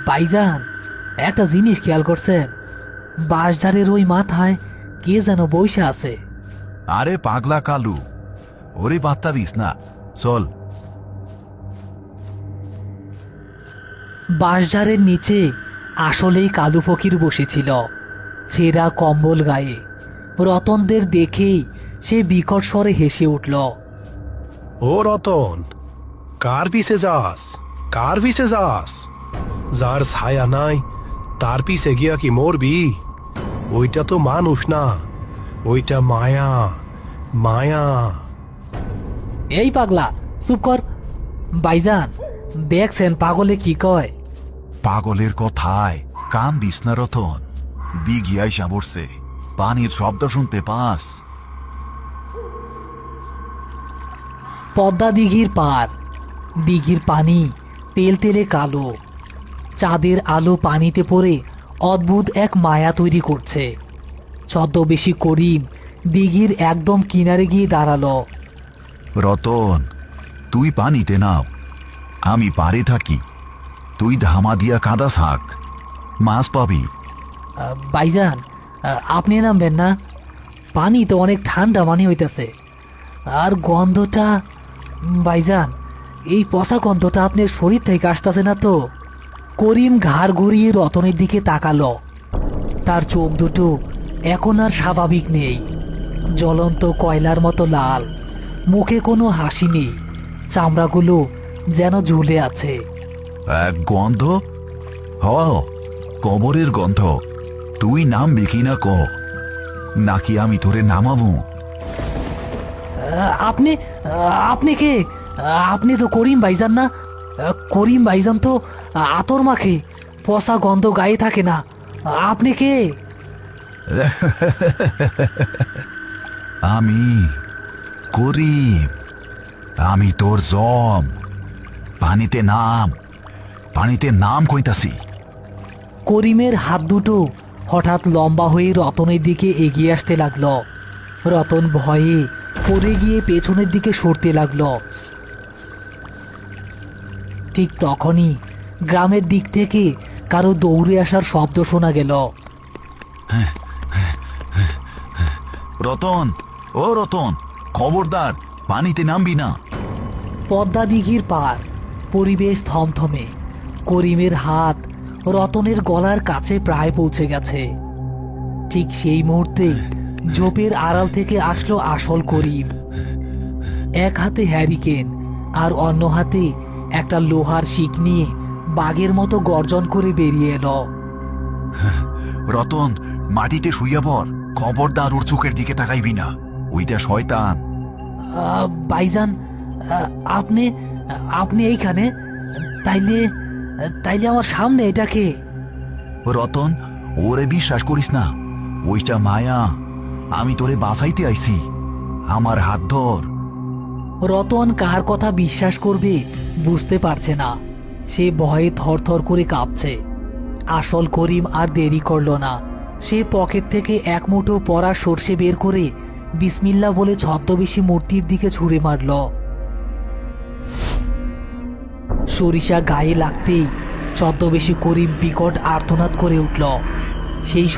ভাইজান, একটা জিনিস খেয়াল করছেন? বাঁশঝাড়ের ওই মাথায় কে যেন বইসা আছে। আরে পাগলা কালু, ওরে পাত্তা দিস না, চল। বাঁশঝাড়ের নিচে আসলেই কালু ফকির বসেছিল, ছেঁড়া কম্বল গায়ে। রতনদের দেখেই সে বিকট স্বরে হেসে উঠল। ও রতন, কার পিছে যাস? কার পিছে যাস? যার ছায়া নাই তার পিছে গিয়া কি মরবি? ওইটা তো মানুষ না, ওইটা মায়া, মায়া। এই পাগলা, চুপ কর। ভাইজান, দেখছেন পাগলে কি কয়? পাগলের কথায় কান দিস না রতন, বিগিয়াই সাবরছে, পানির শব্দ শুনতে পাস? পদ্মা দিঘির পার, দিঘির পানি তেলতেলে কালো। চাঁদের আলো পানিতে পড়ে অদ্ভুত এক মায়া তৈরি করছে। ছদ্মবেশী করিম দিঘির একদম কিনারে গিয়ে দাঁড়ালো। রতন, তুই পানিতে নাম, আমি পারে থাকি। তুই ধামা দিয়া কাদা থাক, মাছ পাবি। ভাইজান, আপনি নামবেন না? পানি তো অনেক ঠান্ডা পানি হইতেছে। আর গন্ধটা, ভাইজান, এই পচা গন্ধটা আপনার শরীর থেকে আসতেছে না তো? করিম ঘাড় ঘুরিয়ে রতনের দিকে তাকালো। তার চোখ দুটো এখন আর স্বাভাবিক নেই, জ্বলন্ত কয়লার মতো লাল। মুখে কোনো হাসি নেই, চামড়াগুলো যেন ঝুলে আছে। এক গন্ধ? হ, কবরের গন্ধ। তুই নামবি কিনা ক, নাকি আমি তোরে নামাবো? আপনি আপনি কে? আপনি তো করিম ভাইজান না? করিম ভাইজান তো আতর মাখে, পচা গন্ধ গায়ে থাকে না। আপনি কে? আমি করিম, আমি তোর জম। পানিতে নাম, পানিতে নাম কইতাছি। করিমের হাত দুটো হঠাৎ লম্বা হয়ে রতনের দিকে এগিয়ে আসতে লাগলো। রতন ভয়ে পড়ে গিয়ে পেছনের দিকে সরতে লাগলো। ঠিক তখনই গ্রামের দিক থেকে কারো দৌড়ে আসার শব্দ শোনা গেল। রতন, ও রতন, খবরদার, পানিতে নামবি না। পদ্মা দিঘির পার, পরিবেশ থমথমে। করিমের হাত রতনের গলার কাছে প্রায় পৌঁছে গেছে। ঠিক সেই মুহূর্তে ঝোপের আড়াল থেকে আসলো আসল করিম। এক হাতে হ্যারিকেন আর অন্য হাতে একটা লোহার শিক নিয়ে বাঘের মতো গর্জন করে বেরিয়ে এলো। রতন, মাটিতে শুইয়া পর, খবরদার ওর চোখের দিকে তাকাইবি না, ওইটা শয়তান। ভাইজান, আপনি আপনি এইখানে? তাইলে তাইলে আমার সামনে এটাকে? রতন, ওরে বিশ্বাস করিস না, ওইটা মায়া। আমি তোরে বাঁচাইতে আইছি, আমার হাত ধর। রতন কার কথা বিশ্বাস করবে বুঝতে পারছে না। সে ভয়ে থরথর করে কাঁপছে। আসল করিম আর দেরি করল না। সে পকেট থেকে এক মুঠো পরা সর্ষে বের করে বিসমিল্লাহ বলে ছদ্মবেশী মূর্তির দিকে ছুঁড়ে মারল। সরিষা গায়ে লাগতেই ছদ্মবেশী করিম বিকট আর্তনাদ করে উঠল। সেই